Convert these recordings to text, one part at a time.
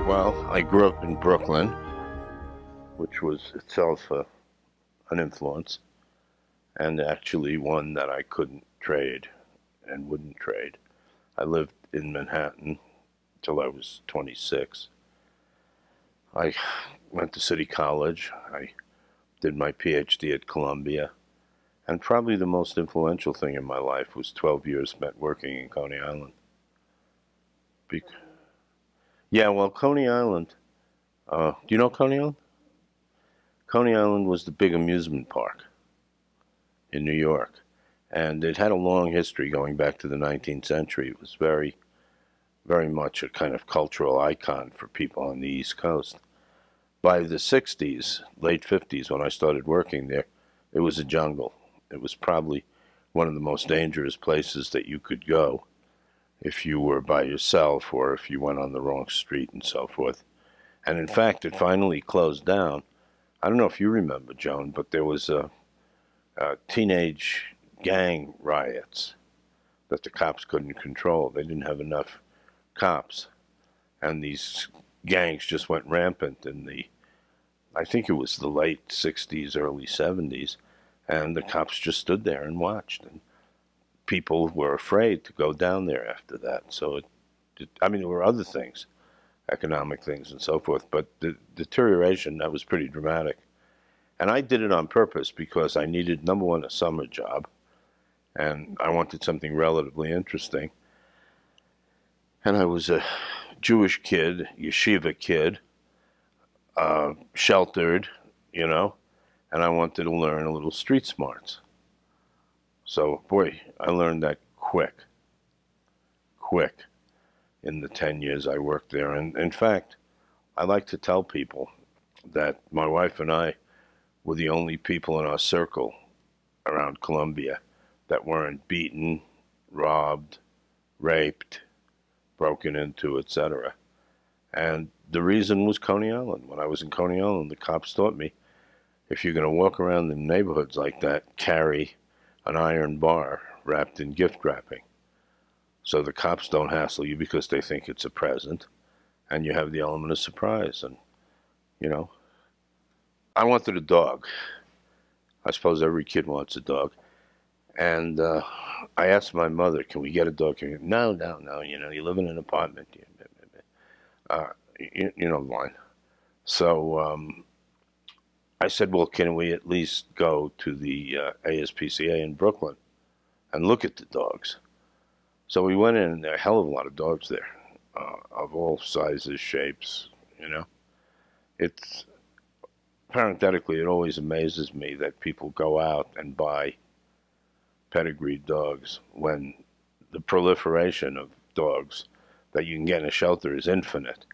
Well, I grew up in Brooklyn, which was itself an influence, and actually one that I couldn't trade and wouldn't trade. I lived in Manhattan till I was 26. I went to City College. I did my PhD at Columbia. And probably the most influential thing in my life was 12 years spent working in Coney Island. Be yeah, well, Coney Island, do you know Coney Island? Coney Island was the big amusement park in New York. And it had a long history going back to the 19th century. It was very, very much a kind of cultural icon for people on the East Coast. By the 60s, late 50s, when I started working there, it was a jungle. It was probably one of the most dangerous places that you could go if you were by yourself or if you went on the wrong street and so forth. And in fact, it finally closed down. I don't know if you remember, Joan, but there was a teenage gang riots that the cops couldn't control. They didn't have enough cops. And these gangs just went rampant in I think it was the late 60s, early 70s. And the cops just stood there and watched. And people were afraid to go down there after that. So, there were other things, economic things and so forth. But the deterioration, that was pretty dramatic. And I did it on purpose because I needed, number one, a summer job. And I wanted something relatively interesting. And I was a Jewish kid, yeshiva kid, sheltered, and I wanted to learn a little street smarts. So, boy, I learned that quick in the 10 years I worked there. And in fact, I like to tell people that my wife and I were the only people in our circle around Columbia that weren't beaten, robbed, raped, broken into, etc. And the reason was Coney Island. When I was in Coney Island, the cops taught me, if you're going to walk around in neighborhoods like that, carry an iron bar wrapped in gift wrapping. So the cops don't hassle you because they think it's a present, and you have the element of surprise. And, I wanted a dog. I suppose every kid wants a dog. And I asked my mother, can we get a dog? No, you live in an apartment. You know the line. So I said, well, can we at least go to the ASPCA in Brooklyn and look at the dogs? So we went in, and there are a hell of a lot of dogs there, of all sizes, shapes, It's, parenthetically, it always amazes me that people go out and buy pedigreed dogs when the proliferation of dogs that you can get in a shelter is infinite.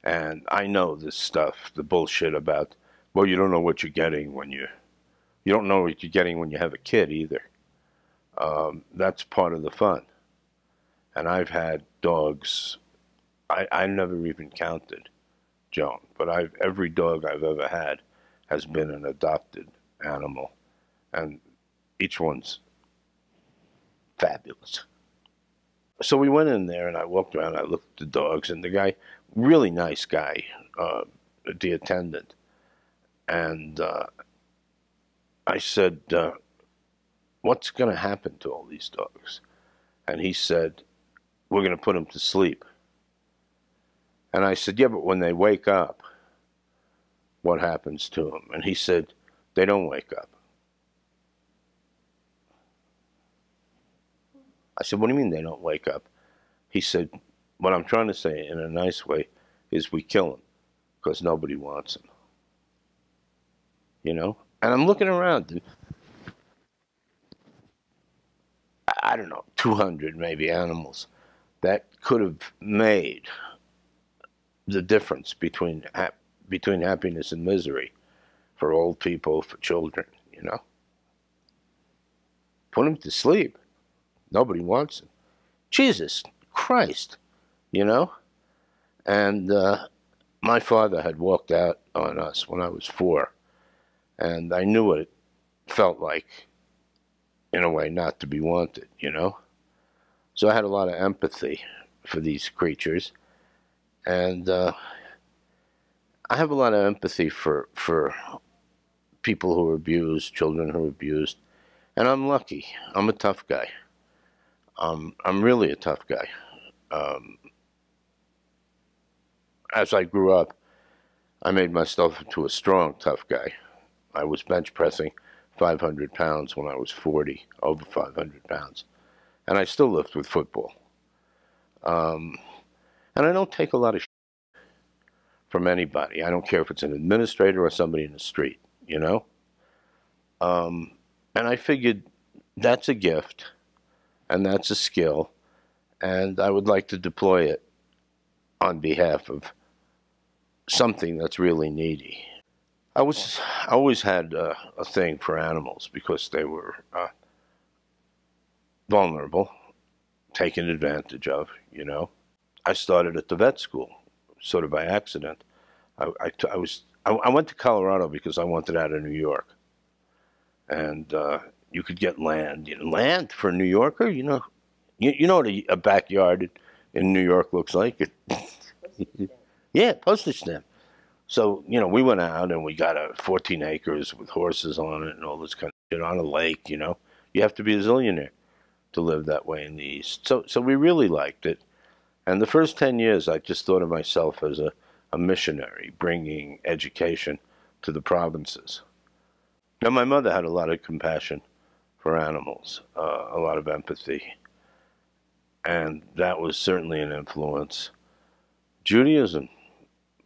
And I know this stuff, the bullshit about, well, you don't know what you're getting when you don't know what you're getting when you have a kid either. That's part of the fun. And I've had dogs, I never even counted, Joan, but every dog I've ever had has been an adopted animal. And each one's fabulous. So we went in there, and I walked around, I looked at the dogs, and the guy, really nice guy, the attendant, and I said, what's going to happen to all these dogs? And he said, we're going to put them to sleep. And I said, yeah, but when they wake up, what happens to them? And he said, they don't wake up. I said, what do you mean they don't wake up? He said, what I'm trying to say in a nice way is we kill them because nobody wants them. And I'm looking around, and I don't know, 200 maybe animals that could have made the difference between happiness and misery for old people, for children, Put them to sleep. Nobody wants them. Jesus Christ, And my father had walked out on us when I was 4, and I knew what it felt like, in a way, not to be wanted, So I had a lot of empathy for these creatures, and I have a lot of empathy for people who are abused, children who are abused, and I'm lucky. I'm a tough guy. I'm really a tough guy. Um, as I grew up, I made myself into a strong, tough guy. I was bench pressing 500 pounds when I was 40, over 500 pounds. And I still lift with football. Um, and I don't take a lot of shit from anybody. I don't care if it's an administrator or somebody in the street, you know? Um, and I figured that's a gift and that's a skill, and I would like to deploy it on behalf of something that's really needy. I always had a thing for animals because they were vulnerable, taken advantage of, you know. I started at the vet school, sort of by accident. I went to Colorado because I wanted out of New York, and you could get land. Land for a New Yorker, you know. You know what a backyard in New York looks like. Yeah, postage stamp. So, you know, we went out and we got 14 acres with horses on it and all this kind of shit on a lake, you know. You have to be a zillionaire to live that way in the East. So we really liked it. And the first 10 years, I just thought of myself as a missionary, bringing education to the provinces. Now, my mother had a lot of compassion for animals, a lot of empathy. And that was certainly an influence. Judaism,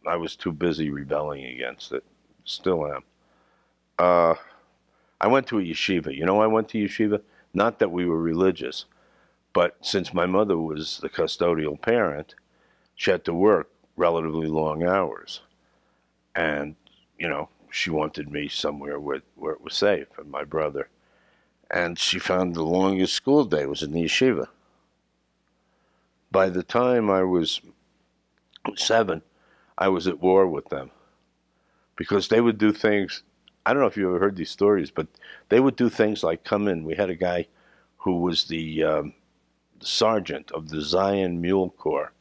I was too busy rebelling against it. Still am. I went to a yeshiva. You know, I went to yeshiva. Not that we were religious, but since my mother was the custodial parent, she had to work relatively long hours. And, you know, she wanted me somewhere where it was safe, and my brother. And she found the longest school day was in the yeshiva. By the time I was 7, I was at war with them because they would do things. I don't know if you ever heard these stories, but they would do things like come in. We had a guy who was the sergeant of the Zion Mule Corps,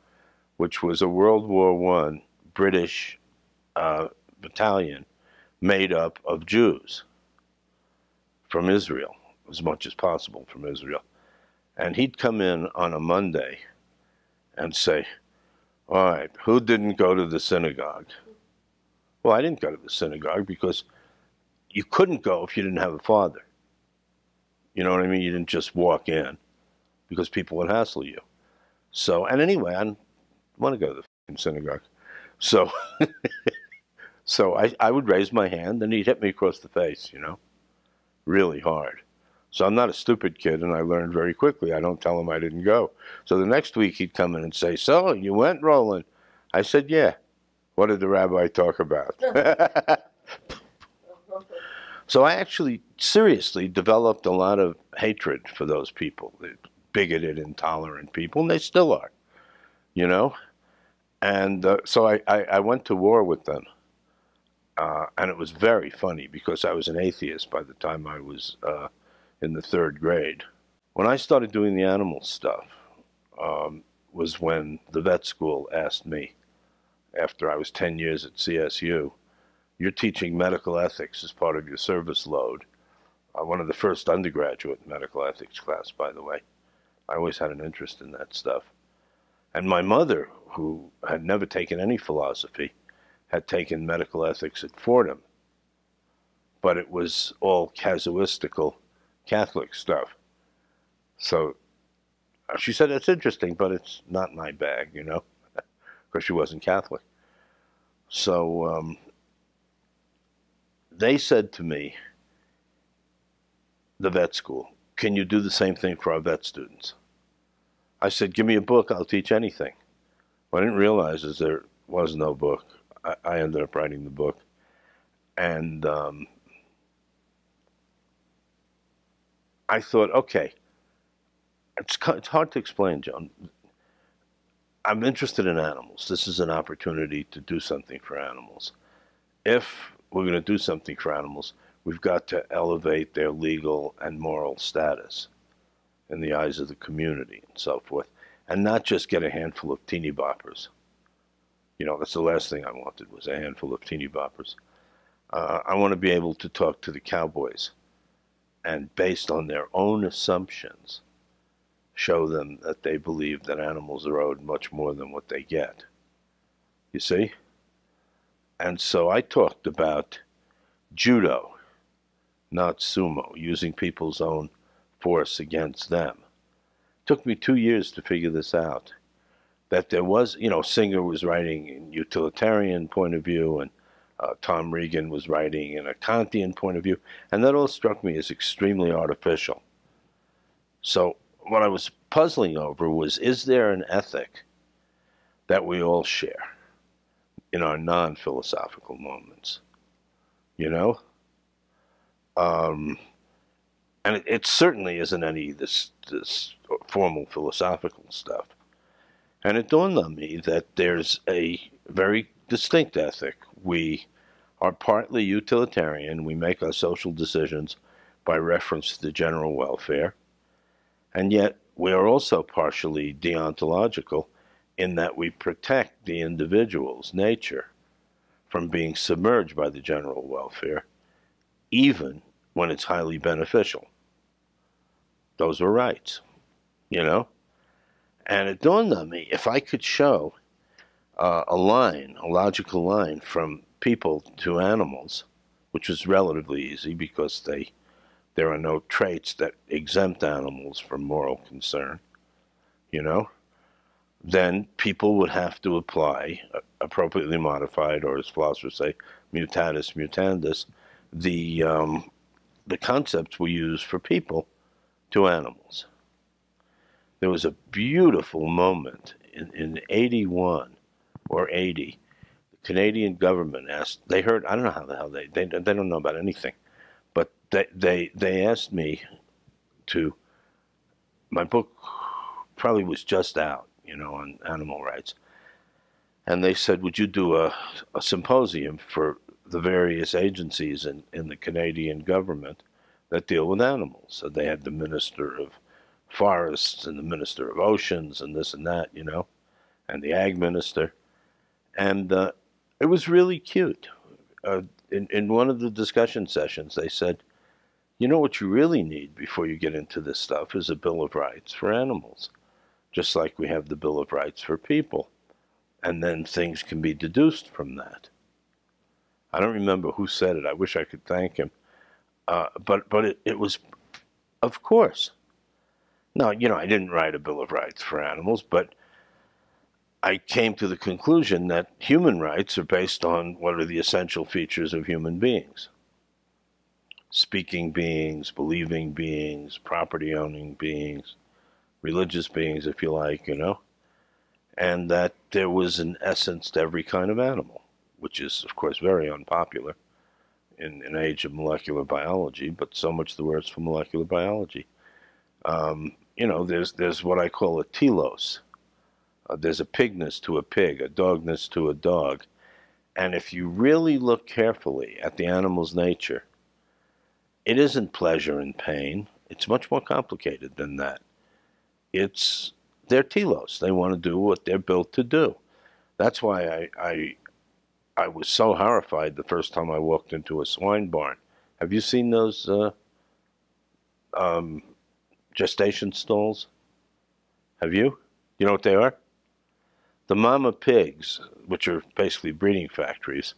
which was a World War I British battalion made up of Jews from Israel, as much as possible from Israel. And he'd come in on a Monday and say, all right, who didn't go to the synagogue? Well, I didn't go to the synagogue because you couldn't go if you didn't have a father. You know what I mean? You didn't just walk in because people would hassle you. So, and anyway, I want to go to the fucking synagogue. So, I would raise my hand and he'd hit me across the face, you know, really hard. So I'm not a stupid kid, and I learned very quickly. I don't tell him I didn't go. So the next week he'd come in and say, so, you went, Rollin? I said, yeah. What did the rabbi talk about? So I actually seriously developed a lot of hatred for those people, the bigoted, intolerant people, and they still are, you know? And so I went to war with them. And it was very funny because I was an atheist by the time I was in the 3rd grade. When I started doing the animal stuff was when the vet school asked me, after I was 10 years at CSU, you're teaching medical ethics as part of your service load. One of the first undergraduate medical ethics class, by the way. I always had an interest in that stuff. And my mother, who had never taken any philosophy, had taken medical ethics at Fordham. But it was all casuistical Catholic stuff. So she said, that's interesting, but it's not my bag, you know, because she wasn't Catholic. So they said to me, the vet school, can you do the same thing for our vet students? I said, give me a book, I'll teach anything. What I didn't realize is there was no book. I ended up writing the book. And I thought, okay, it's hard to explain, John. I'm interested in animals. This is an opportunity to do something for animals. If we're going to do something for animals, we've got to elevate their legal and moral status in the eyes of the community and so forth, and not just get a handful of teeny boppers. You know, that's the last thing I wanted was a handful of teeny boppers. I want to be able to talk to the cowboys and, based on their own assumptions, show them that they believe that animals are owed much more than what they get. You see? And so I talked about judo, not sumo, using people's own force against them. It took me 2 years to figure this out. That there was, you know, Singer was writing in utilitarian point of view, and Tom Regan was writing in a Kantian point of view, and that all struck me as extremely artificial. So what I was puzzling over was, is there an ethic that we all share in our non-philosophical moments? You know? And it certainly isn't any this formal philosophical stuff. And it dawned on me that there's a very distinct ethic. We are partly utilitarian. We make our social decisions by reference to the general welfare. And yet we are also partially deontological in that we protect the individual's nature from being submerged by the general welfare, even when it's highly beneficial. Those are rights, you know? And it dawned on me, if I could show a line, a logical line from people to animals, which was relatively easy because there are no traits that exempt animals from moral concern, you know, then people would have to apply appropriately modified, or as philosophers say, mutatis mutandis, the concepts we use for people to animals. There was a beautiful moment in 81 or 80. The Canadian government asked, they heard, I don't know how the hell they don't know about anything, but they asked me to, my book probably was just out, you know, on animal rights. And they said, would you do a symposium for the various agencies in the Canadian government that deal with animals? So they had the Minister of Forests and the Minister of Oceans and this and that, you know, and the Ag Minister. And it was really cute. In one of the discussion sessions, they said, you know what you really need before you get into this stuff is a Bill of Rights for animals, just like we have the Bill of Rights for people. And then things can be deduced from that. I don't remember who said it. I wish I could thank him. But it was, of course. Now, you know, I didn't write a Bill of Rights for animals, but I came to the conclusion that human rights are based on what are the essential features of human beings. Speaking beings, believing beings, property-owning beings, religious beings, if you like, you know, and that there was an essence to every kind of animal, which is, of course, very unpopular in an age of molecular biology, but so much the worse for molecular biology. You know, there's what I call a telos. There's a pigness to a pig, a dogness to a dog. And if you really look carefully at the animal's nature, it isn't pleasure and pain. It's much more complicated than that. They're telos. They want to do what they're built to do. That's why I was so horrified the first time I walked into a swine barn. Have you seen those gestation stalls? Have you? You know what they are? The mama pigs, which are basically breeding factories,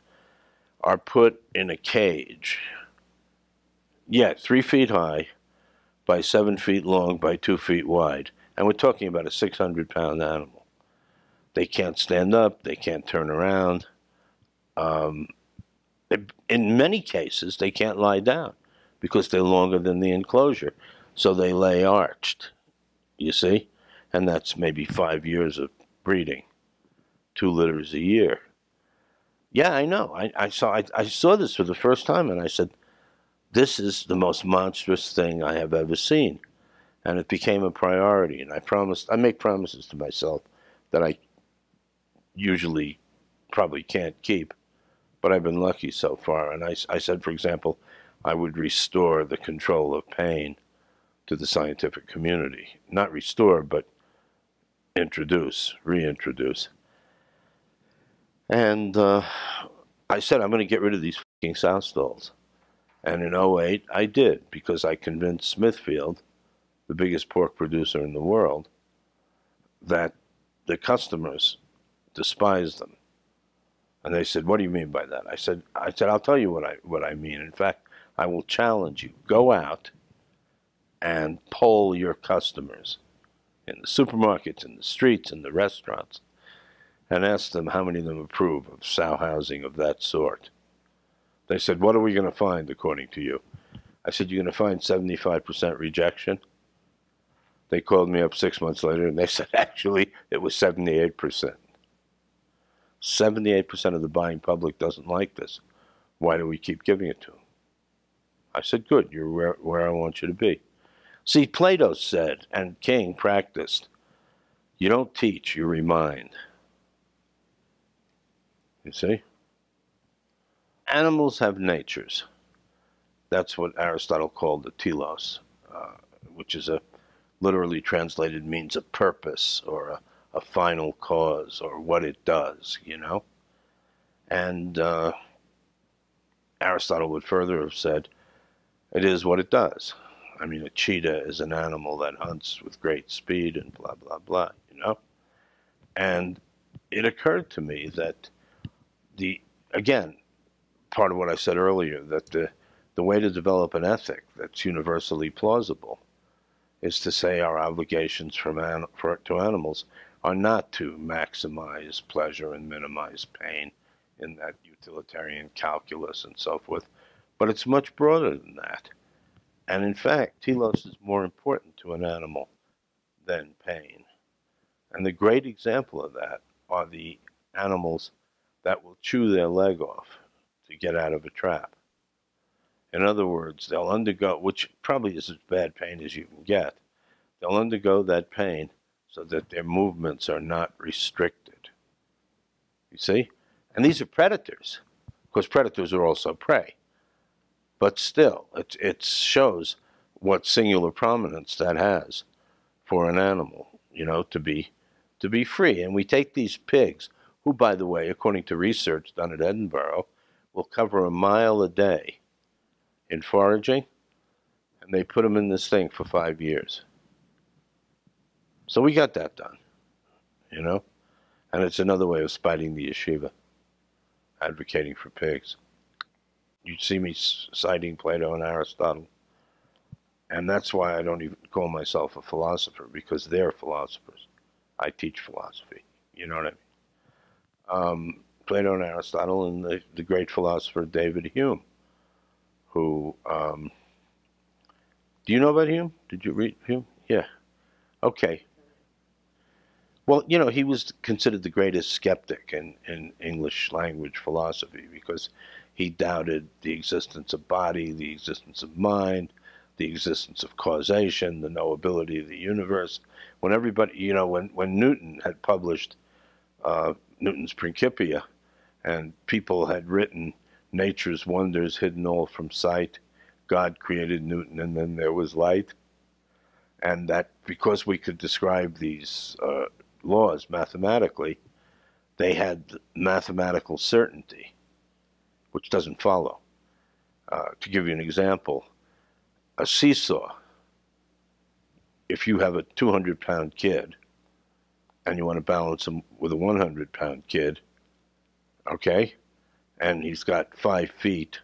are put in a cage. Yeah, 3 feet high by 7 feet long by 2 feet wide. And we're talking about a 600-pound animal. They can't stand up. They can't turn around. In many cases, they can't lie down because they're longer than the enclosure. So they lay arched, you see? And that's maybe 5 years of breeding, 2 litters a year. Yeah, I know. I saw this for the first time, and I said, this is the most monstrous thing I have ever seen. And it became a priority. And I make promises to myself that I usually probably can't keep, but I've been lucky so far. And I said, for example, I would restore the control of pain to the scientific community. Not restore, but reintroduce. And I said, I'm going to get rid of these fucking sow stalls. And in '08, I did, because I convinced Smithfield, the biggest pork producer in the world, that the customers despised them. And they said, "What do you mean by that?" I said, "I'll tell you what I mean. In fact, I will challenge you. Go out and poll your customers in the supermarkets, in the streets, in the restaurants, and ask them how many of them approve of sow housing of that sort." They said, "What are we going to find, according to you?" I said, "You're going to find 75% rejection." They called me up 6 months later, and they said, actually, it was 78%. 78% of the buying public doesn't like this. Why do we keep giving it to them? I said, good, you're where I want you to be. See, Plato said, and King practiced, you don't teach, you remind. You see? Animals have natures. That's what Aristotle called the telos, which is literally translated means a purpose or a final cause or what it does, you know? And Aristotle would further have said, it is what it does. I mean, a cheetah is an animal that hunts with great speed and blah, blah, blah, you know? And it occurred to me that again, part of what I said earlier, that the way to develop an ethic that's universally plausible is to say our obligations to animals are not to maximize pleasure and minimize pain in that utilitarian calculus and so forth, but it's much broader than that. And in fact, telos is more important to an animal than pain. And the great example of that are the animals that will chew their leg off to get out of a trap. In other words, they'll undergo, which probably is as bad pain as you can get, they'll undergo that pain so that their movements are not restricted. You see? And these are predators. Of course, predators are also prey. But still, it shows what singular prominence that has for an animal, you know, to be free. And we take these pigs, who, by the way, according to research done at Edinburgh, will cover a mile a day in foraging, and they put them in this thing for 5 years. So we got that done, you know? And it's another way of spiting the yeshiva, advocating for pigs. You'd see me citing Plato and Aristotle. And that's why I don't even call myself a philosopher, because they're philosophers. I teach philosophy. You know what I mean? Plato and Aristotle, and the great philosopher David Hume, who, do you know about Hume? Did you read Hume? Yeah. Okay. Well, you know, he was considered the greatest skeptic in English language philosophy, because he doubted the existence of body, the existence of mind, the existence of causation, the knowability of the universe. When everybody, you know, when Newton had published Newton's Principia, and people had written nature's wonders hidden all from sight, God created Newton, and then there was light. And that because we could describe these laws mathematically, they had mathematical certainty, which doesn't follow. To give you an example, a seesaw, if you have a 200-pound kid and you want to balance him with a 100-pound kid, okay, and he's got 5 feet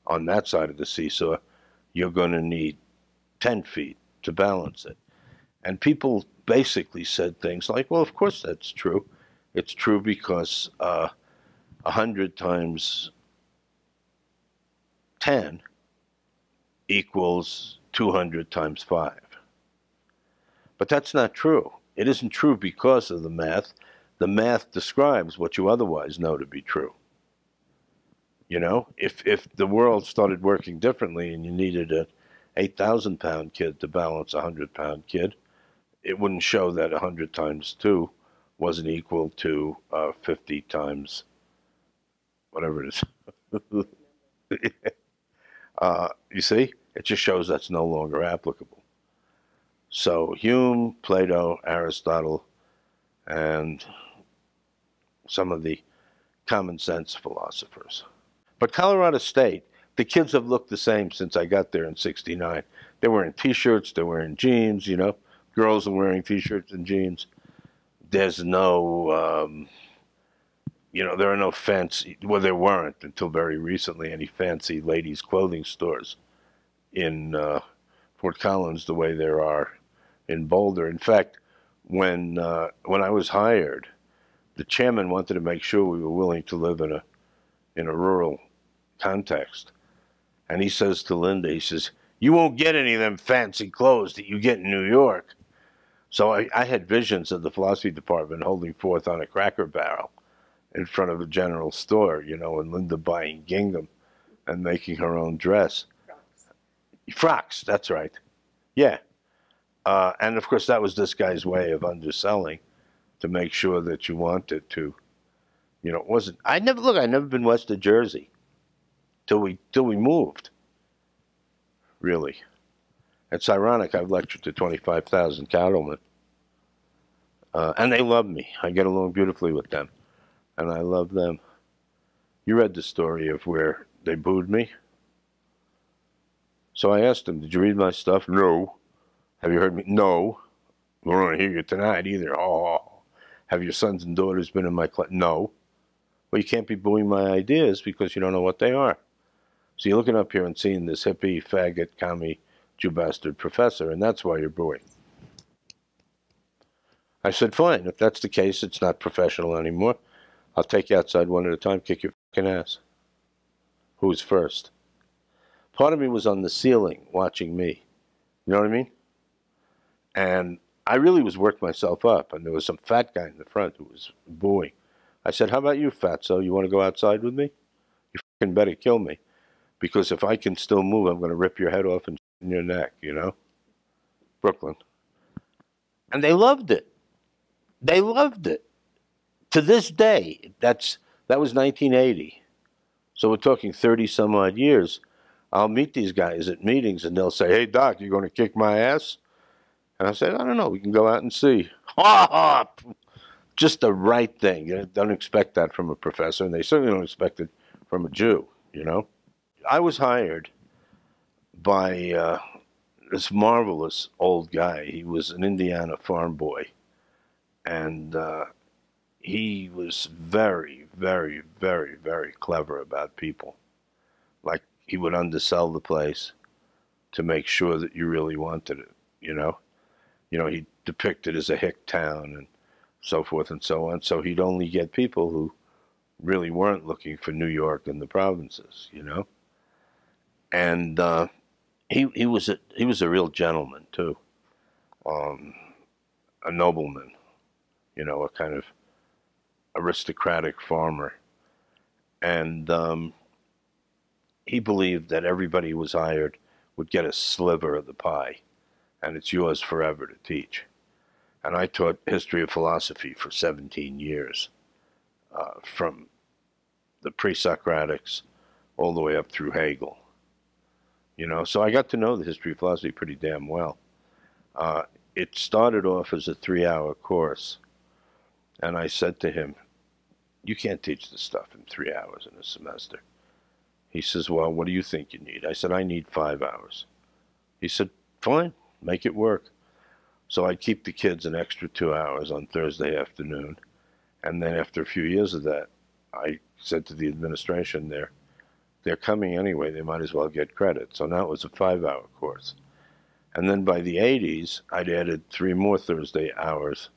on that side of the seesaw, you're going to need 10 feet to balance it. And people basically said things like, well, of course that's true. It's true because 100 times 10 equals 200 times 5. But that's not true. It isn't true because of the math. The math describes what you otherwise know to be true. You know, if the world started working differently and you needed an 8,000-pound kid to balance a 100-pound kid, it wouldn't show that 100 times 2 wasn't equal to 50 times whatever it is. You see? It just shows that's no longer applicable. So Hume, Plato, Aristotle, and some of the common sense philosophers. But Colorado State, the kids have looked the same since I got there in '69. They're wearing T-shirts, they're wearing jeans, you know. Girls are wearing T-shirts and jeans. There's no, you know, there are no fancy, well, there weren't until very recently, any fancy ladies' clothing stores in Fort Collins the way there are in Boulder. In fact, when I was hired, the chairman wanted to make sure we were willing to live in a rural context. And he says to Linda, he says, "You won't get any of them fancy clothes that you get in New York." So I had visions of the philosophy department holding forth on a Cracker Barrel in front of a general store, you know, and Linda buying gingham and making her own dress. Frocks, that's right. Yeah. And of course, that was this guy's way of underselling to make sure that you wanted to, you know, it wasn't, I'd never been west of Jersey till we moved, really. It's ironic, I've lectured to 25,000 cattlemen, and they love me. I get along beautifully with them, and I love them. You read the story of where they booed me? So I asked them, "Did you read my stuff?" "No." "Have you heard me?" "No." "We don't want to hear you tonight either." "Oh." "Have your sons and daughters been in my class?" "No." "Well, you can't be booing my ideas because you don't know what they are. So you're looking up here and seeing this hippie, faggot, commie, Jew bastard professor, and that's why you're booing." I said, "Fine. If that's the case, it's not professional anymore. I'll take you outside one at a time, kick your fucking ass." Who's first? Part of me was on the ceiling watching me. You know what I mean? And I really was working myself up, and there was some fat guy in the front who was booing. I said, "How about you, fatso? You want to go outside with me? You fucking better kill me. Because if I can still move, I'm going to rip your head off and in your neck, you know?" Brooklyn. And they loved it. They loved it. To this day, that was 1980. So we're talking 30 some odd years. I'll meet these guys at meetings and they'll say, "Hey, Doc, you going to kick my ass?" And I said, "I don't know. We can go out and see." Ha ha! Just the right thing. You don't expect that from a professor, and they certainly don't expect it from a Jew, you know? I was hired by this marvelous old guy. He was an Indiana farm boy, and he was very, very, very, very clever about people. Like, he would undersell the place to make sure that you really wanted it, you know? You know, he depicted as a hick town and so forth and so on. So he'd only get people who really weren't looking for New York and the provinces, you know? And he was a real gentleman too, a nobleman, you know, a kind of aristocratic farmer, and he believed that everybody who was hired would get a sliver of the pie, and it's yours forever to teach. And I taught history of philosophy for 17 years, from the pre-Socratics all the way up through Hegel. You know, so I got to know the history of philosophy pretty damn well. It started off as a 3-hour course, and I said to him, "You can't teach this stuff in 3 hours in a semester." He says, "Well, what do you think you need?" I said, "I need 5 hours." He said, "Fine, make it work." So I'd keep the kids an extra 2 hours on Thursday afternoon, and then after a few years of that, I said to the administration, they're coming anyway, they might as well get credit. So now it was a 5-hour course. And then by the 80s, I'd added 3 more Thursday hours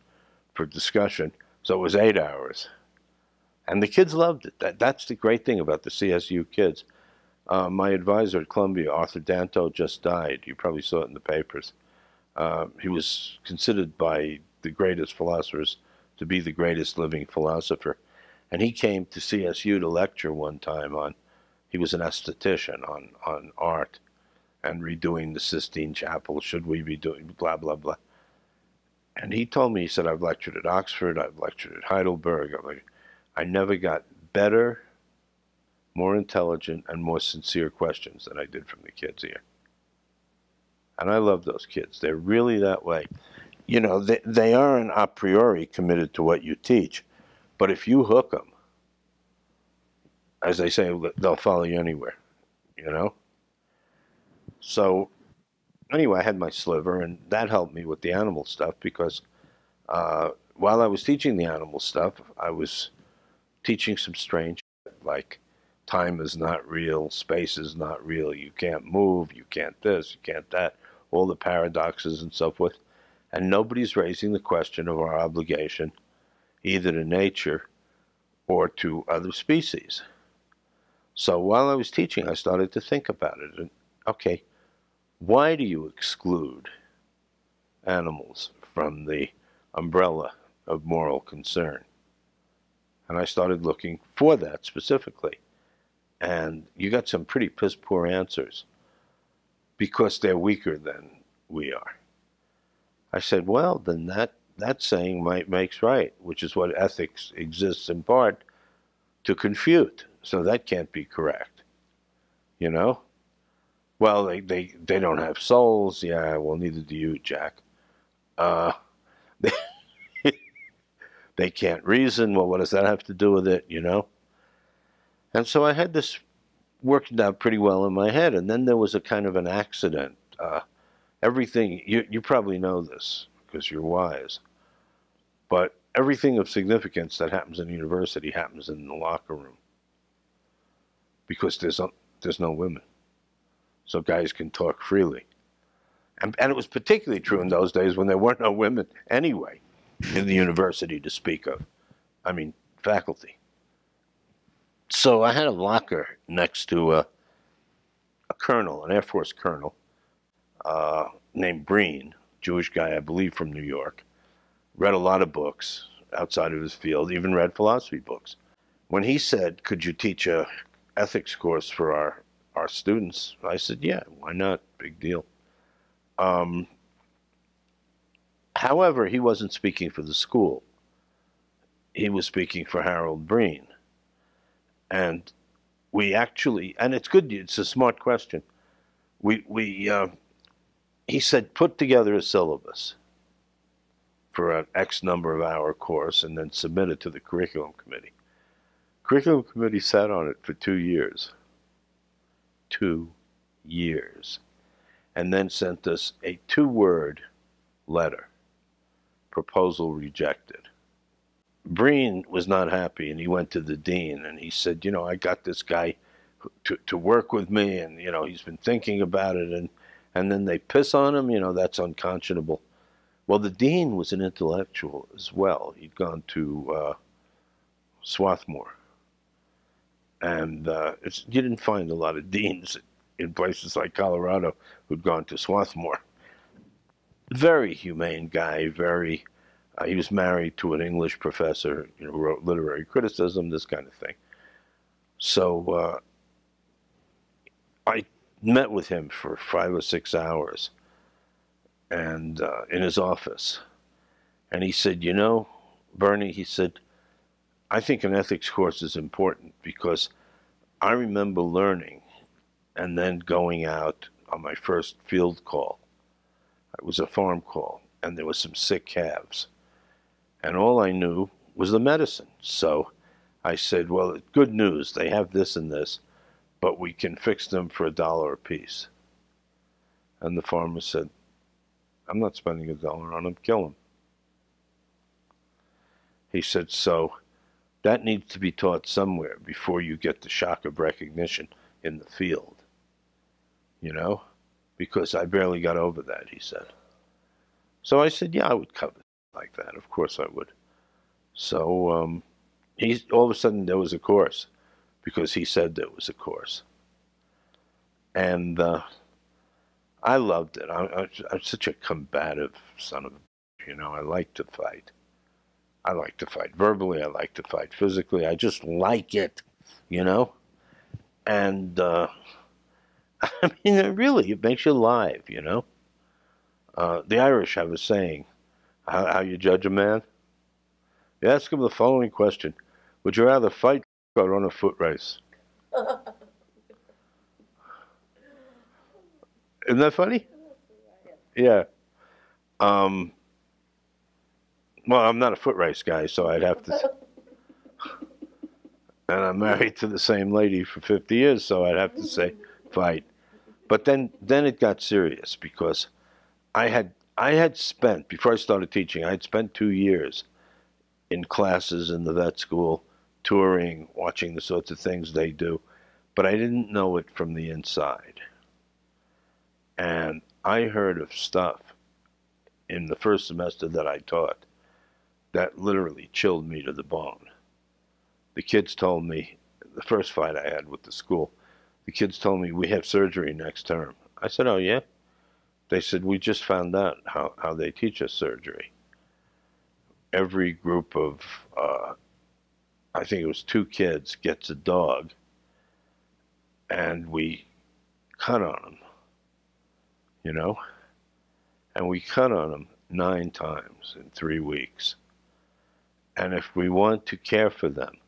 for discussion, so it was 8 hours. And the kids loved it. That's the great thing about the CSU kids. My advisor at Columbia, Arthur Danto, just died. You probably saw it in the papers. He was considered by the greatest philosophers to be the greatest living philosopher. And he came to CSU to lecture one time on, he was an esthetician, on art and redoing the Sistine Chapel. Should we be doing blah, blah, blah. And he told me, he said, "I've lectured at Oxford, I've lectured at Heidelberg. I never got better, more intelligent, and more sincere questions than I did from the kids here." And I love those kids. They're really that way. You know, they aren't a priori committed to what you teach. But if you hook them, as they say, they'll follow you anywhere, you know? So anyway, I had my sliver, and that helped me with the animal stuff because while I was teaching the animal stuff, I was teaching some strange shit, like time is not real, space is not real, you can't move, you can't this, you can't that, all the paradoxes and so forth. And nobody's raising the question of our obligation either to nature or to other species. So while I was teaching, I started to think about it. And, okay, why do you exclude animals from the umbrella of moral concern? And I started looking for that specifically. And you got some pretty piss poor answers because they're weaker than we are. I said, well, then that saying makes right, which is what ethics exists in part to confute. So that can't be correct, you know? Well, they don't have souls. Yeah, well, neither do you, Jack. They, they can't reason. Well, what does that have to do with it, you know? And so I had this worked out pretty well in my head. And then there was a kind of an accident. Everything, you probably know this because you're wise, but everything of significance that happens in a university happens in the locker room because there's no women. So guys can talk freely. And it was particularly true in those days when there weren't no women anyway in the university to speak of. I mean, faculty. So I had a locker next to a colonel, an Air Force colonel, named Breen, Jewish guy, I believe, from New York. Read a lot of books outside of his field, even read philosophy books. When he said, could you teach a ethics course for our students? I said, yeah, why not? Big deal. However, he wasn't speaking for the school. He was speaking for Harold Breen. And we actually, and it's good, it's a smart question. He said, put together a syllabus for an X number of hour course and then submit it to the curriculum committee. Curriculum committee sat on it for 2 years. 2 years. And then sent us a 2-word letter. Proposal rejected. Breen was not happy, and he went to the dean, and he said, you know, I got this guy to work with me, and, you know, he's been thinking about it, and then they piss on him, you know, that's unconscionable. Well, the dean was an intellectual as well. He'd gone to Swarthmore. And you didn't find a lot of deans in places like Colorado who'd gone to Swarthmore. Very humane guy, he was married to an English professor, you know, who wrote literary criticism, this kind of thing. So I met with him for 5 or 6 hours and in his office. And he said, you know, Bernie, he said, I think an ethics course is important because I remember learning and then going out on my first field call. It was a farm call, and there was some sick calves. And all I knew was the medicine. So I said, well, good news, they have this and this, but we can fix them for $1 a piece. And the farmer said, I'm not spending $1 on them, kill them. He said, so that needs to be taught somewhere before you get the shock of recognition in the field, you know, because I barely got over that, he said. So I said, yeah, I would cover like that. Of course I would. So all of a sudden there was a course because he said there was a course. And I loved it. I'm such a combative son of a, you know, I like to fight. I like to fight verbally. I like to fight physically. I just like it, you know? And, I mean, really, it makes you alive, you know? The Irish have a saying, how you judge a man? You ask him the following question. Would you rather fight or run a foot race? Isn't that funny? Yeah. Well, I'm not a foot race guy, so I'd have to. And I'm married to the same lady for 50 years, so I'd have to say fight. But then it got serious because I had spent, before I started teaching, I had spent 2 years in classes in the vet school, touring, watching the sorts of things they do, but I didn't know it from the inside. And I heard of stuff in the first semester that I taught that literally chilled me to the bone. The kids told me, the first fight I had with the school, the kids told me, we have surgery next term. I said, oh yeah? They said, we just found out how they teach us surgery. Every group of, I think it was 2 kids, gets a dog, and we cut on them, you know? And we cut on them 9 times in 3 weeks. And if we want to care for them,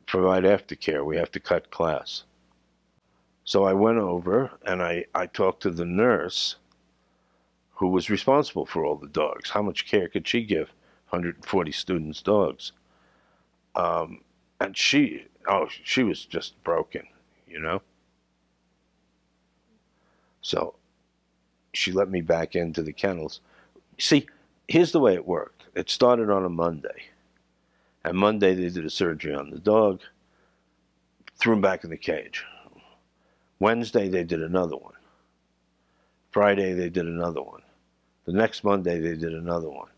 provide aftercare, we have to cut class. So I went over and I talked to the nurse who was responsible for all the dogs. How much care could she give 140 students' dogs? And she was just broken, you know? So she let me back into the kennels. See, here's the way it worked. It started on a Monday. And Monday they did a surgery on the dog, threw him back in the cage. Wednesday they did another one. Friday they did another one. The next Monday they did another one.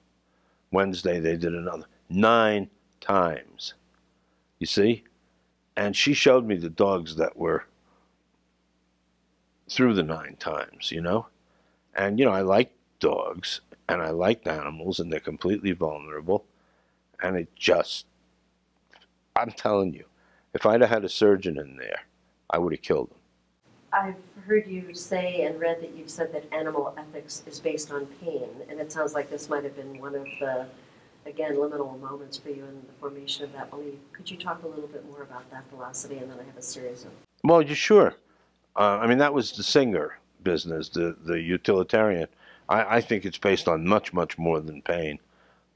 Wednesday they did another. 9 times. You see? And she showed me the dogs that were through the 9 times, you know? And, you know, I like dogs, and I like animals, and they're completely vulnerable. And it just, I'm telling you, if I'd have had a surgeon in there, I would have killed him. I've heard you say and read that you've said that animal ethics is based on pain, and it sounds like this might have been one of the, again, liminal moments for you in the formation of that belief. Could you talk a little bit more about that philosophy, and then I have a series of... Well, you sure. I mean, that was the Singer business, the utilitarian. I think it's based on much, much more than pain.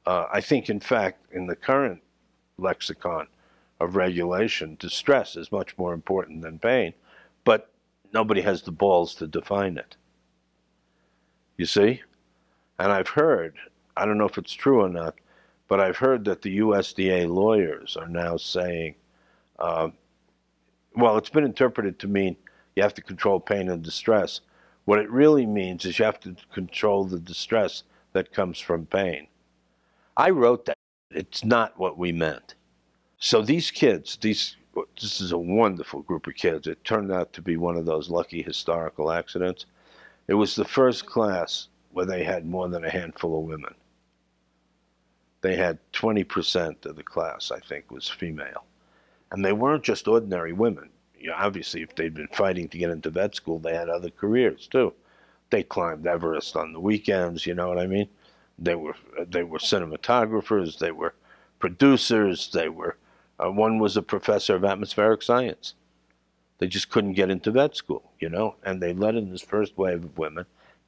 I think, in fact, in the current lexicon of regulation, distress is much more important than pain, but nobody has the balls to define it. You see? And I've heard, I don't know if it's true or not, but I've heard that the USDA lawyers are now saying, well, it's been interpreted to mean you have to control pain and distress. What it really means is you have to control the distress that comes from pain. I wrote that. It's not what we meant. So these kids, this is a wonderful group of kids. It turned out to be one of those lucky historical accidents. It was the first class where they had more than a handful of women. They had 20% of the class, I think, was female. And they weren't just ordinary women. You know, obviously, if they'd been fighting to get into vet school, they had other careers, too. They climbed Everest on the weekends, you know what I mean? They were cinematographers, they were producers, they were, one was a professor of atmospheric science. They just couldn't get into vet school, you know? And they let in this first wave of women,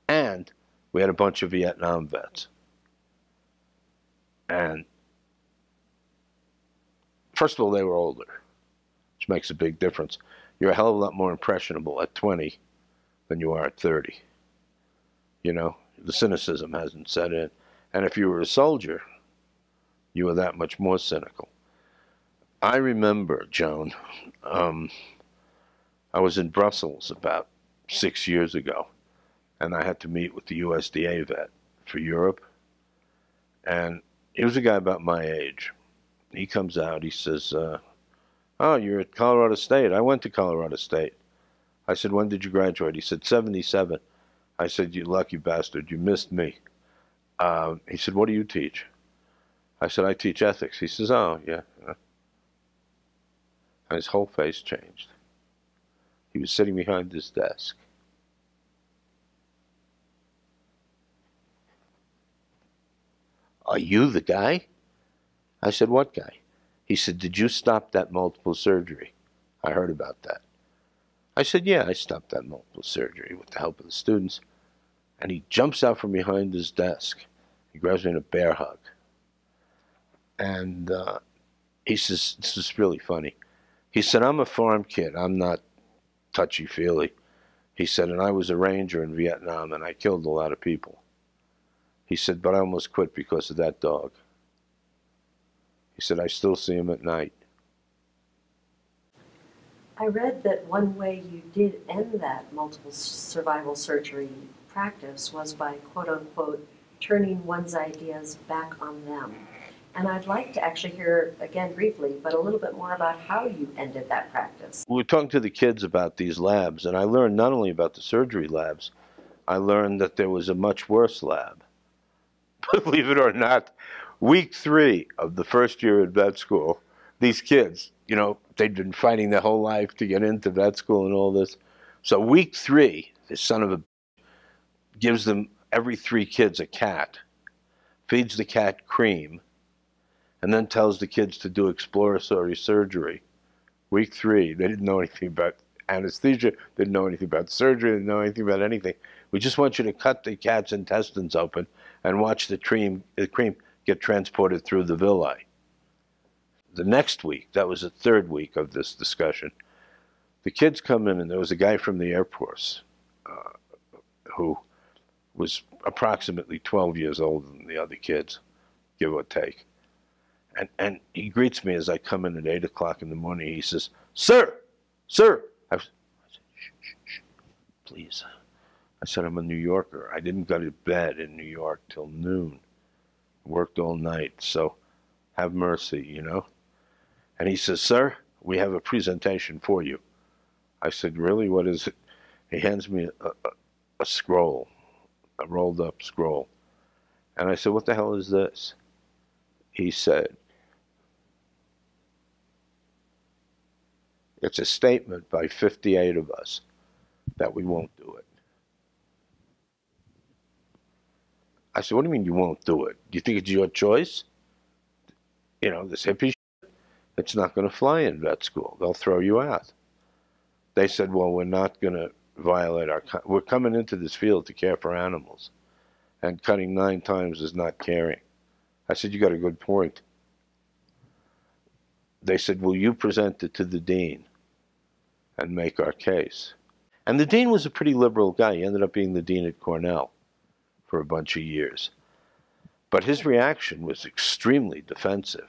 and we had a bunch of Vietnam vets. And first of all, they were older, which makes a big difference. You're a hell of a lot more impressionable at 20 than you are at 30. You know, the cynicism hasn't set in. And if you were a soldier, you were that much more cynical. I remember, Joan, I was in Brussels about 6 years ago, and I had to meet with the USDA vet for Europe. And he was a guy about my age. He comes out, he says, oh, you're at Colorado State. I went to Colorado State. I said, when did you graduate? He said, 77. I said, you lucky bastard, you missed me. He said, what do you teach? I said, I teach ethics. He says, oh, yeah. And his whole face changed. He was sitting behind his desk. Are you the guy? I said, what guy? He said, did you stop that multiple surgery? I heard about that. I said, yeah, I stopped that multiple surgery with the help of the students. And he jumps out from behind his desk. He grabs me in a bear hug. And He says, this is really funny. He said, I'm a farm kid. I'm not touchy-feely. He said, and I was a ranger in Vietnam, and I killed a lot of people. He said, but I almost quit because of that dog. He said, I still see him at night. I read that one way you did end that multiple survival surgery practice was by, quote unquote, turning one's ideas back on them. And I'd like to actually hear, again briefly, but a little bit more about how you ended that practice. We were talking to the kids about these labs, and I learned not only about the surgery labs, I learned that there was a much worse lab. Believe it or not, week 3 of the first year at vet school, these kids, you know, they'd been fighting their whole life to get into vet school and all this. So week 3, this son of a gives them, every 3 kids, a cat, feeds the cat cream, and then tells the kids to do exploratory surgery. Week 3, they didn't know anything about anesthesia, didn't know anything about surgery, didn't know anything about anything. We just want you to cut the cat's intestines open and watch the cream get transported through the villi. The next week, that was the 3rd week of this discussion, the kids come in, and there was a guy from the Air Force who was approximately 12 years older than the other kids, give or take. And he greets me as I come in at 8 o'clock in the morning. He says, sir, I said, shh, shh, shh, please. I said, I'm a New Yorker. I didn't go to bed in New York till noon. Worked all night, so have mercy, you know. And he says, sir, we have a presentation for you. I said, really, what is it? He hands me a scroll, a rolled up scroll. And I said, what the hell is this? He said, it's a statement by 58 of us that we won't do it. I said, what do you mean you won't do it? Do you think it's your choice? You know, this hippie shit, it's not going to fly in vet school. They'll throw you out. They said, well, we're not going to violate we're coming into this field to care for animals. And cutting 9 times is not caring. I said, you got a good point. They said, will you present it to the dean and make our case? And the dean was a pretty liberal guy. He ended up being the dean at Cornell for a bunch of years. But his reaction was extremely defensive.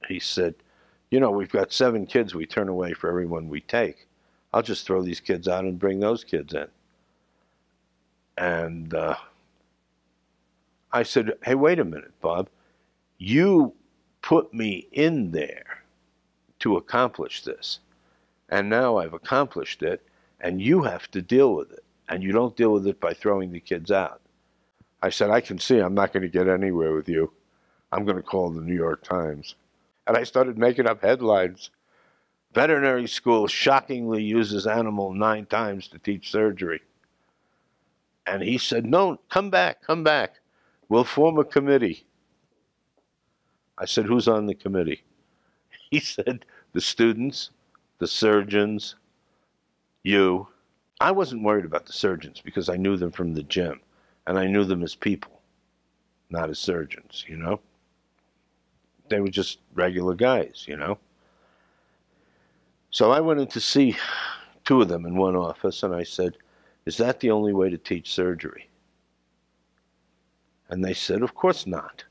He said, you know, we've got 7 kids we turn away for everyone we take. I'll just throw these kids out and bring those kids in. And I said, hey, wait a minute, Bob. You put me in there to accomplish this. And now I've accomplished it, and you have to deal with it. And you don't deal with it by throwing the kids out. I said, I can see I'm not going to get anywhere with you. I'm going to call the New York Times. And I started making up headlines. Veterinary school shockingly uses animal 9 times to teach surgery. And he said, no, come back. We'll form a committee. I said, who's on the committee? He said, the students, the surgeons, you. I wasn't worried about the surgeons because I knew them from the gym. And I knew them as people, not as surgeons, you know. They were just regular guys, you know. So I went in to see 2 of them in one office, and I said, is that the only way to teach surgery? And they said, of course not.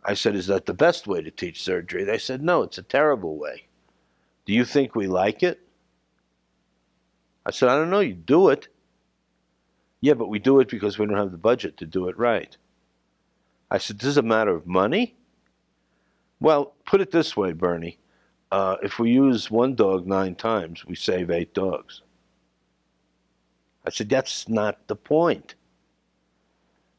I said, is that the best way to teach surgery? They said, no, it's a terrible way. Do you think we like it? I said, I don't know, you do it. Yeah, but we do it because we don't have the budget to do it right. I said, this is a matter of money? Well, put it this way, Bernie. If we use 1 dog 9 times, we save 8 dogs. I said, that's not the point.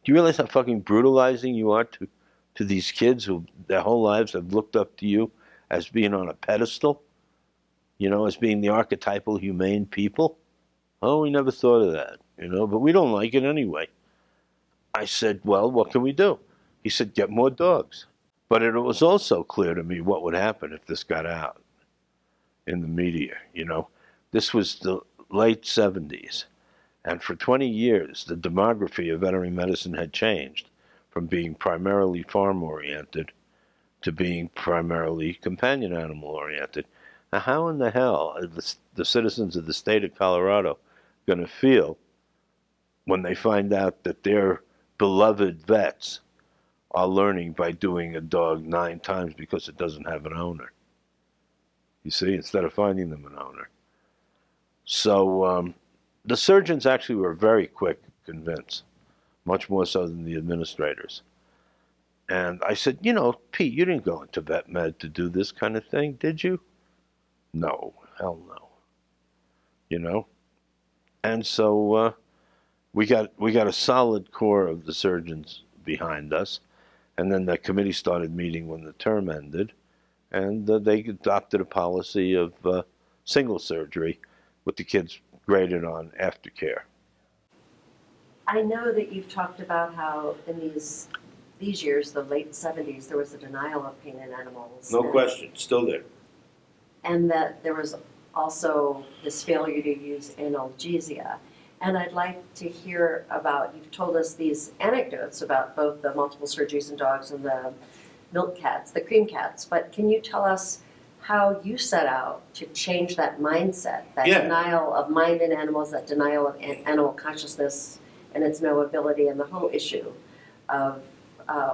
Do you realize how fucking brutalizing you are to these kids who their whole lives have looked up to you as being on a pedestal? You know, as being the archetypal humane people? Oh, we never thought of that, you know, but we don't like it anyway. I said, well, what can we do? He said, get more dogs. But it was also clear to me what would happen if this got out in the media, you know. This was the late 70s, and for 20 years, the demography of veterinary medicine had changed from being primarily farm-oriented to being primarily companion animal oriented. Now, how in the hell are the citizens of the state of Colorado going to feel when they find out that their beloved vets are learning by doing a dog 9 times because it doesn't have an owner? You see, instead of finding them an owner. So the surgeons actually were very quick to convince, much more so than the administrators. And I said, you know, Pete, you didn't go into vet med to do this kind of thing, did you? No, hell no. You know? And so we got a solid core of the surgeons behind us. And then the committee started meeting when the term ended. And they adopted a policy of single surgery with the kids graded on aftercare. I know that you've talked about how in these years, the late 70s, there was a denial of pain in animals. No question, still there. And that there was also this failure to use analgesia. And I'd like to hear about, you've told us these anecdotes about both the multiple surgeries in dogs and the milk cats, the cream cats, but can you tell us how you set out to change that mindset, that denial of mind in animals, that denial of animal consciousness and its knowability, and the whole issue of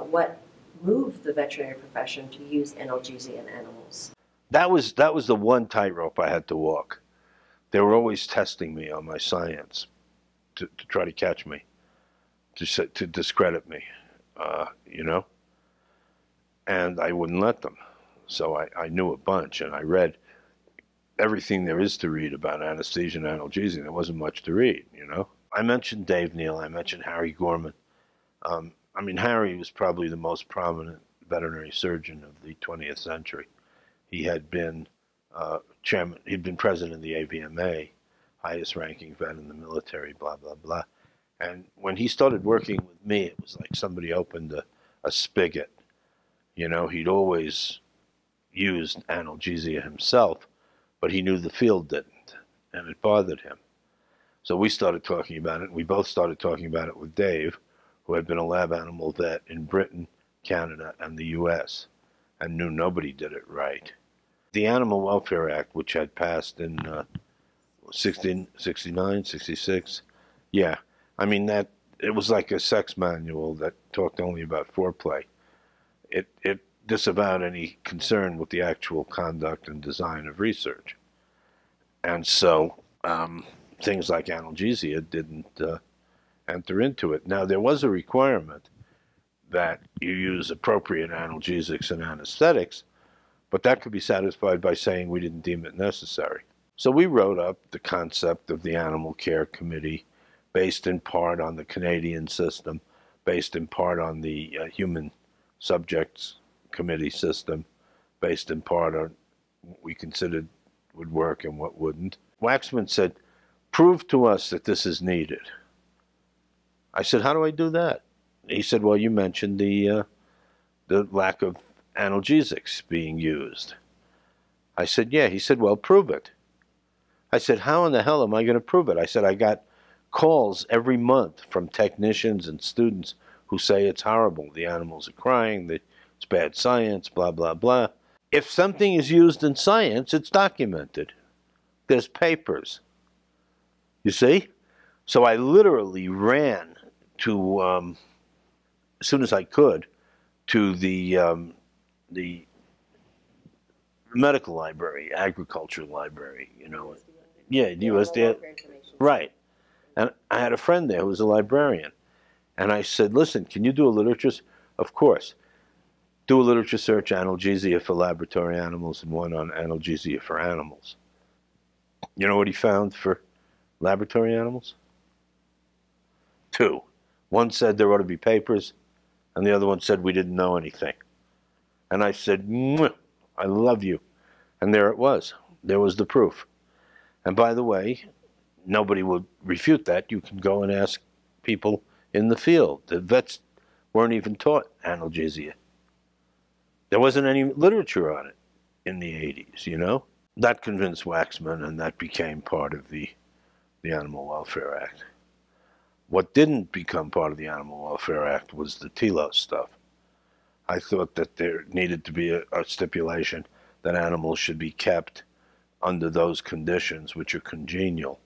what moved the veterinary profession to use analgesia in animals? That was the one tightrope I had to walk. They were always testing me on my science to try to catch me, to discredit me, you know? And I wouldn't let them. So I knew a bunch, and I read everything there is to read about anesthesia and analgesia. There wasn't much to read, you know? I mentioned Dave Neal, I mentioned Harry Gorman. I mean, Harry was probably the most prominent veterinary surgeon of the 20th century. He had been chairman, he'd been president of the AVMA, highest ranking vet in the military, blah, blah, blah. And when he started working with me, it was like somebody opened a spigot. You know, he'd always used analgesia himself, but he knew the field didn't, and it bothered him. So we started talking about it, and we both started talking about it with Dave, who had been a lab animal vet in Britain, Canada, and the US, and knew nobody did it right. The Animal Welfare Act, which had passed in 69, 66, yeah, I mean, that it was like a sex manual that talked only about foreplay. It disavowed any concern with the actual conduct and design of research. And so things like analgesia didn't enter into it. Now, there was a requirement that you use appropriate analgesics and anesthetics, but that could be satisfied by saying we didn't deem it necessary. So we wrote up the concept of the Animal Care Committee, based in part on the Canadian system, based in part on the Human Subjects Committee system, based in part on what we considered would work and what wouldn't. Waxman said, prove to us that this is needed. I said, how do I do that? He said, well, you mentioned the lack of analgesics being used. I said, yeah. He said, well, prove it. I said, how in the hell am I going to prove it? I said, I got calls every month from technicians and students who say it's horrible. The animals are crying, it's bad science, blah, blah, blah. If something is used in science, it's documented. There's papers. You see? So I literally ran to, as soon as I could, to the medical library, agriculture library, you know. Yeah, the USDA. Right. And I had a friend there who was a librarian. And I said, listen, can you do a literature? Of course. Do a literature search, analgesia for laboratory animals, and one on analgesia for animals. You know what he found for laboratory animals? 2. One said there ought to be papers, and the other one said we didn't know anything. And I said, I love you. And there it was. There was the proof. And by the way, nobody would refute that. You can go and ask people in the field. The vets weren't even taught analgesia. There wasn't any literature on it in the 80s, you know? That convinced Waxman, and that became part of the Animal Welfare Act. What didn't become part of the Animal Welfare Act was the telos stuff. I thought that there needed to be a stipulation that animals should be kept under those conditions which are congenial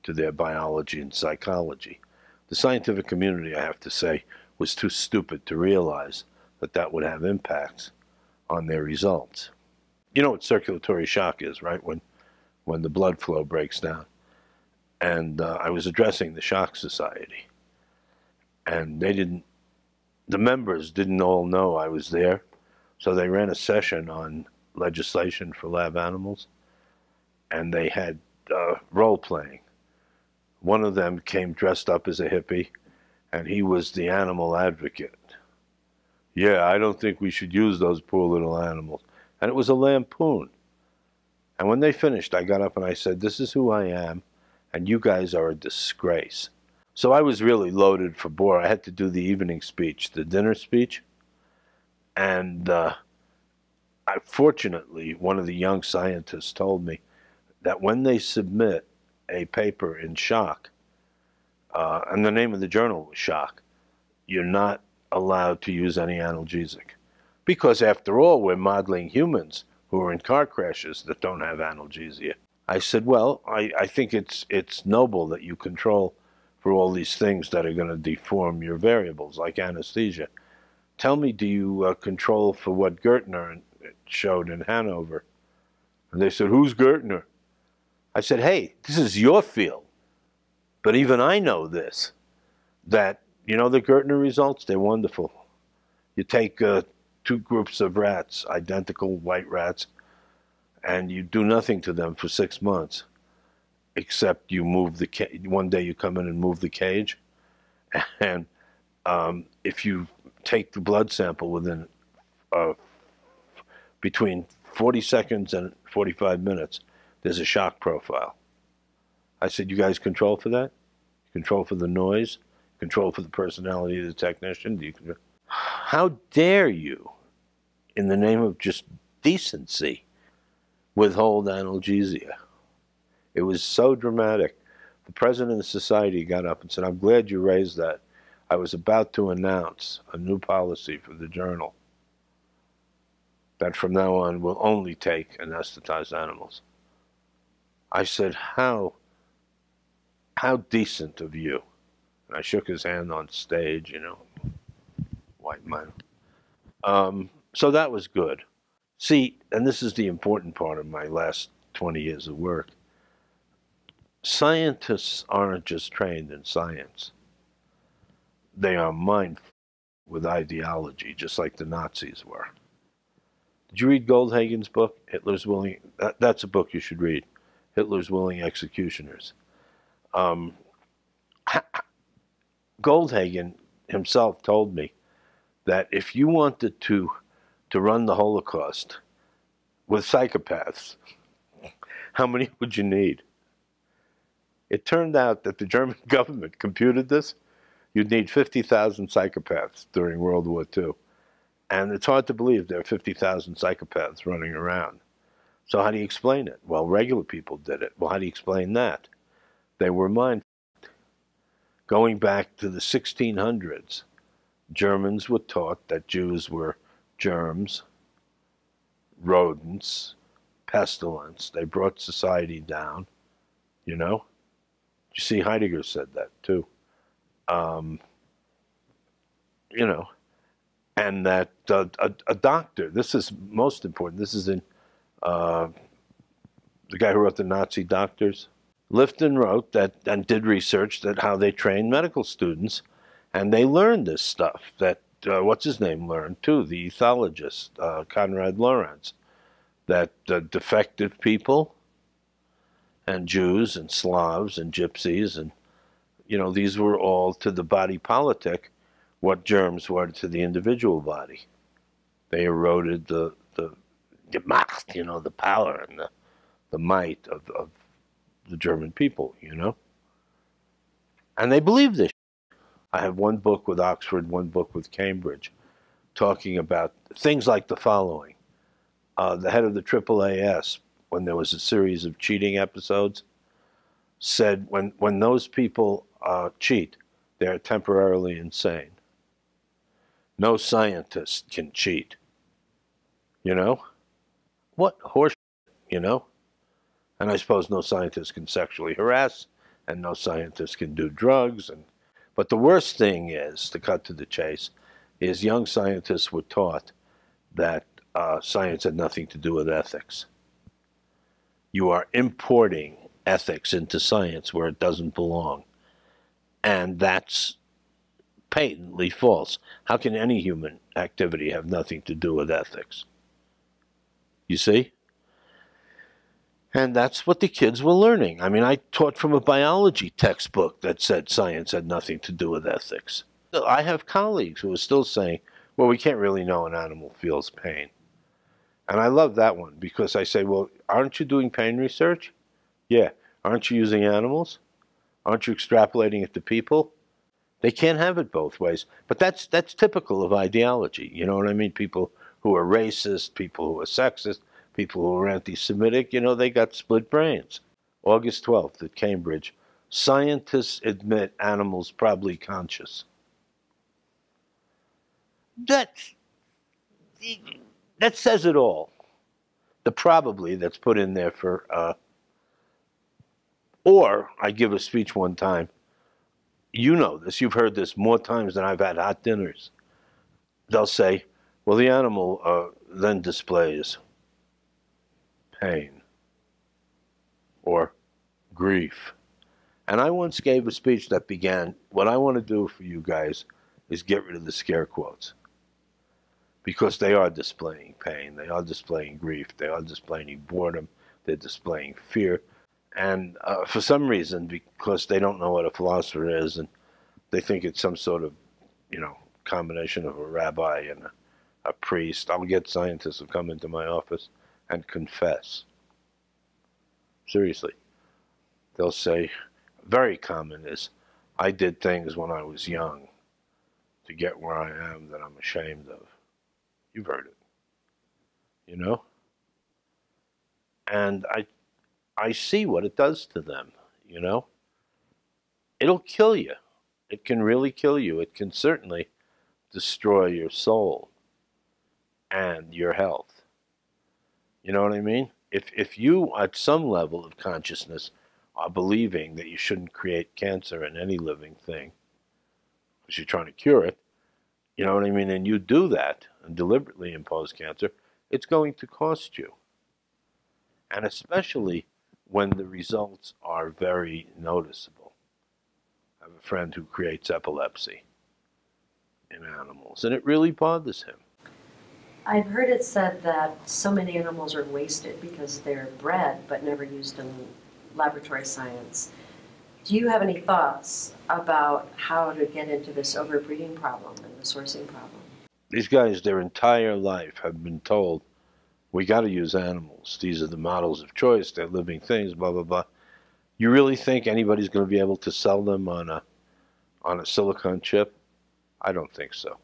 to their biology and psychology. The scientific community, I have to say, was too stupid to realize that that would have impacts on their results. You know what circulatory shock is, right? When the blood flow breaks down. And I was addressing the Shock Society, and the members didn't all know I was there, so they ran a session on legislation for lab animals, and they had role playing. One of them came dressed up as a hippie, and he was the animal advocate. Yeah, I don't think we should use those poor little animals. And it was a lampoon. And when they finished, I got up and I said, this is who I am, and you guys are a disgrace. So I was really loaded for bore. I had to do the evening speech, the dinner speech. And fortunately, one of the young scientists told me that when they submit a paper in Shock, and the name of the journal was Shock, you're not allowed to use any analgesic. Because after all, we're modeling humans who are in car crashes that don't have analgesia. I said, well, I think it's noble that you control for all these things that are going to deform your variables, like anesthesia. Tell me, do you control for what Gertner showed in Hanover? And they said, who's Gertner? I said, hey, this is your field. But even I know this, that, you know, the Gertner results, they're wonderful. You take two groups of rats, identical white rats, and you do nothing to them for 6 months, except you move the cage. One day you come in and move the cage, and if you take the blood sample within between 40 seconds and 45 minutes, there's a shock profile. I said, you guys control for that? Control for the noise? Control for the personality of the technician? Do you control? How dare you, in the name of just decency, withhold analgesia? It was so dramatic. The president of the society got up and said, I'm glad you raised that. I was about to announce a new policy for the journal that from now on will only take anesthetized animals. I said, how decent of you. And I shook his hand on stage, you know, white man. So that was good. See, and this is the important part of my last 20 years of work. Scientists aren't just trained in science. They are mindful with ideology, just like the Nazis were. Did you read Goldhagen's book, Hitler's Willing? That's a book you should read, Hitler's Willing Executioners. Goldhagen himself told me that if you wanted to run the Holocaust with psychopaths, how many would you need? It turned out that the German government computed this. You'd need 50,000 psychopaths during World War II. And it's hard to believe there are 50,000 psychopaths running around. So how do you explain it? Well, regular people did it. Well, how do you explain that? They were mindful. Going back to the 1600s, Germans were taught that Jews were germs, rodents, pestilence. They brought society down, you know? You see, Heidegger said that too. You know, and that a doctor, this is most important, this is in the guy who wrote the Nazi Doctors. Lifton wrote that, and did research, that how they trained medical students, and they learned this stuff that, what's his name learned too, the ethologist, Konrad Lorenz, that defective people and Jews and Slavs and Gypsies, and, you know, these were all to the body politic what germs were to the individual body. They eroded the Macht, you know, the power and the might of the German people, you know? And they believed this. I have one book with Oxford, one book with Cambridge, talking about things like the following. The head of the AAAS, when there was a series of cheating episodes, said when those people cheat, they're temporarily insane. No scientist can cheat. You know? What horse, you know? And I suppose no scientist can sexually harass, and no scientist can do drugs. But the worst thing is, to cut to the chase, is young scientists were taught that science had nothing to do with ethics. You are importing ethics into science where it doesn't belong. And that's patently false. How can any human activity have nothing to do with ethics? You see? And that's what the kids were learning. I mean, I taught from a biology textbook that said science had nothing to do with ethics. I have colleagues who are still saying, well, we can't really know an animal feels pain. And I love that one because I say, well, aren't you doing pain research? Yeah. Aren't you using animals? Aren't you extrapolating it to people? They can't have it both ways. But that's typical of ideology. You know what I mean? People who are racist, people who are sexist, people who are anti-Semitic, you know, they got split brains. August 12th at Cambridge, scientists admit animals probably conscious. That says it all. The probably that's put in there for, or I give a speech one time. You know this, you've heard this more times than I've had hot dinners. They'll say, well, the animal then displays pain or grief. And I once gave a speech that began, what I want to do for you guys is get rid of the scare quotes. Because they are displaying pain, they are displaying grief, they are displaying boredom, they're displaying fear. And for some reason, because they don't know what a philosopher is, and they think it's some sort of, you know, combination of a rabbi and a priest, I'll get scientists who come into my office and confess. Seriously. They'll say, very common is, I did things when I was young to get where I am that I'm ashamed of. You've heard it, you know? And I see what it does to them, you know? It'll kill you. It can really kill you. It can certainly destroy your soul and your health. You know what I mean? If you, at some level of consciousness, are believing that you shouldn't create cancer in any living thing, because you're trying to cure it, you know what I mean? And you do that and deliberately impose cancer, it's going to cost you. And especially when the results are very noticeable. I have a friend who creates epilepsy in animals, and it really bothers him. I've heard it said that so many animals are wasted because they're bred but never used in laboratory science. Do you have any thoughts about how to get into this overbreeding problem and the sourcing problem? These guys, their entire life, have been told, we got to use animals. These are the models of choice. They're living things, blah, blah, blah. You really think anybody's going to be able to sell them on a silicon chip? I don't think so.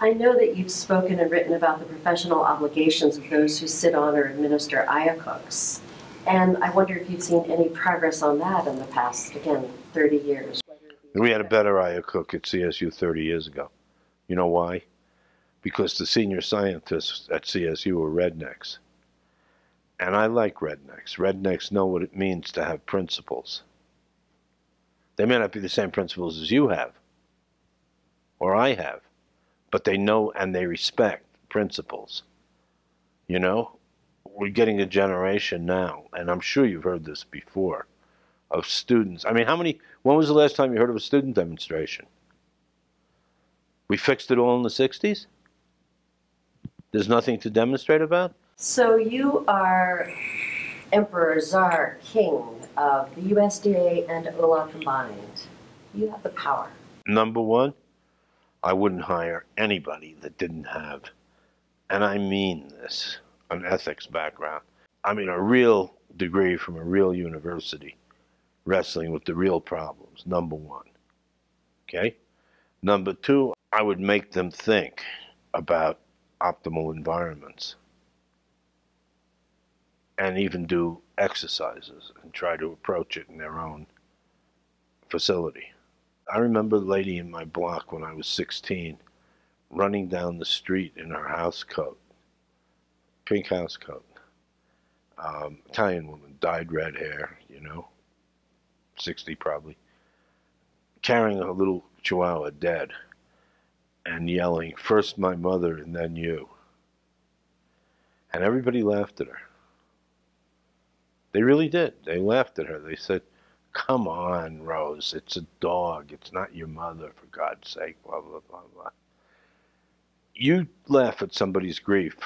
I know that you've spoken and written about the professional obligations of those who sit on or administer IACUCs. And I wonder if you've seen any progress on that in the past, again, 30 years. We had a better IACUC at CSU 30 years ago. You know why? Because the senior scientists at CSU were rednecks. And I like rednecks. Rednecks know what it means to have principles. They may not be the same principles as you have, or I have, but they know and they respect principles. You know? We're getting a generation now, and I'm sure you've heard this before, of students. I mean, when was the last time you heard of a student demonstration? We fixed it all in the 60s? There's nothing to demonstrate about? So you are Emperor, Tsar, King of the USDA and OLA combined. You have the power. Number one, I wouldn't hire anybody that didn't have, and I mean this, an ethics background. I mean a real degree from a real university, wrestling with the real problems, number one. Okay? Number two, I would make them think about optimal environments and even do exercises and try to approach it in their own facility. I remember the lady in my block when I was 16 running down the street in her house coat, pink house coat. Italian woman, dyed red hair, 60 probably, carrying a little chihuahua dead and yelling, "First my mother and then you." And everybody laughed at her. They really did. They laughed at her. They said, "Come on, Rose, it's a dog. It's not your mother, for God's sake, blah, blah, blah, blah." You laugh at somebody's grief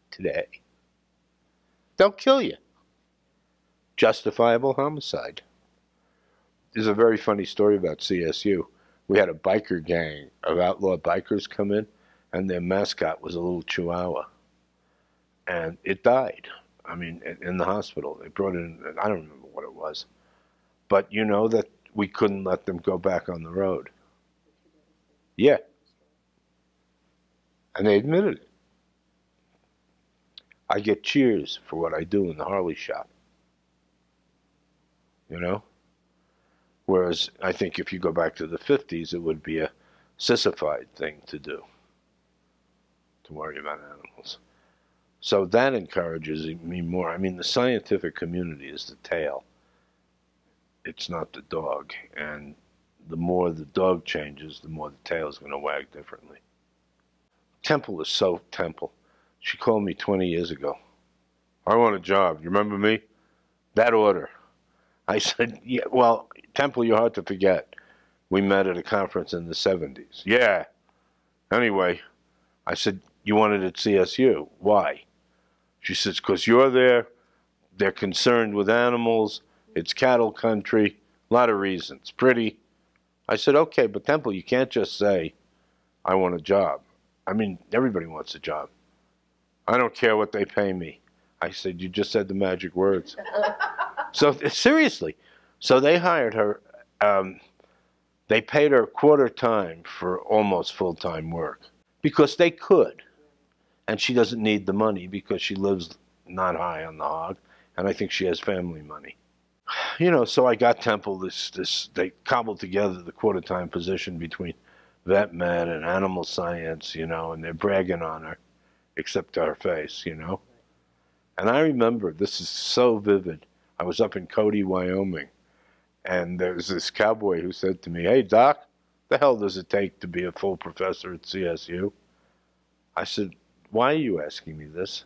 today, they'll kill you. Justifiable homicide. There's a very funny story about CSU. We had a biker gang of outlaw bikers come in, and their mascot was a little chihuahua. And it died. I mean, in the hospital. They brought it in, I don't remember what it was. But you know that we couldn't let them go back on the road. Yeah. And they admitted it. I get cheers for what I do in the Harley shop. Whereas I think if you go back to the 50s, it would be a sissified thing to do, to worry about animals. So that encourages me more. I mean, the scientific community is the tail. It's not the dog. And the more the dog changes, the more the tail is going to wag differently. Temple is so Temple. She called me 20 years ago. "I want a job. You remember me?" That order. I said, "Yeah, well, Temple, you're hard to forget. We met at a conference in the 70s. "Yeah. Anyway," I said, "you wanted at CSU. Why?" She says, "Because you're there. They're concerned with animals. It's cattle country. A lot of reasons. Pretty." I said, "Okay, but Temple, you can't just say, 'I want a job.' I mean, everybody wants a job." "I don't care what they pay me." I said, "You just said the magic words." So seriously, so they hired her. They paid her quarter time for almost full-time work because they could, and she doesn't need the money because she lives not high on the hog, and I think she has family money. So I got Temple this. They cobbled together the quarter-time position between vet med and animal science, and they're bragging on her, except to her face, And I remember, this is so vivid. I was up in Cody, Wyoming, and there was this cowboy who said to me, "Hey, Doc, the hell does it take to be a full professor at CSU?" I said, "Why are you asking me this?"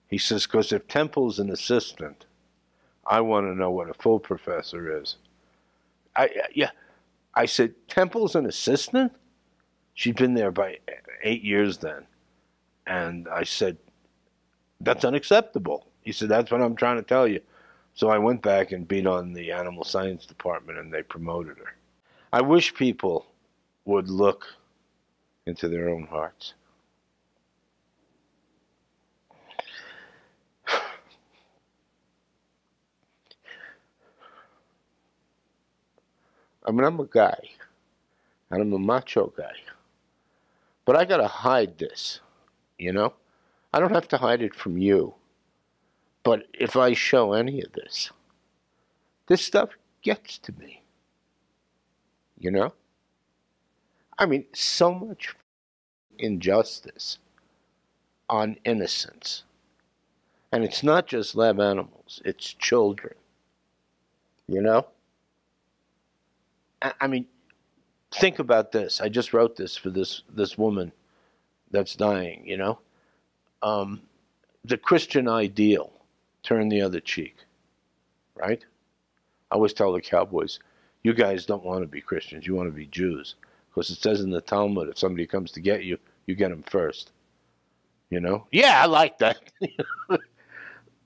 He says, "Because if Temple's an assistant, I want to know what a full professor is." I said, "Temple's an assistant?" She'd been there by 8 years then. And I said, "That's unacceptable." He said, "That's what I'm trying to tell you." So I went back and beat on the animal science department, and they promoted her. I wish people would look into their own hearts. I mean, I'm a guy, and I'm a macho guy. But I gotta hide this, I don't have to hide it from you. But if I show any of this stuff gets to me. I mean, so much injustice on innocence. And it's not just lab animals, it's children. I mean, think about this. I just wrote this for this woman that's dying, The Christian ideal, turn the other cheek, right? I always tell the cowboys, you guys don't want to be Christians, you want to be Jews. Because it says in the Talmud, if somebody comes to get you, you get them first. Yeah, I like that.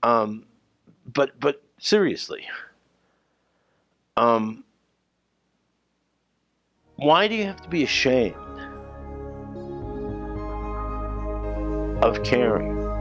But seriously, why do you have to be ashamed of caring?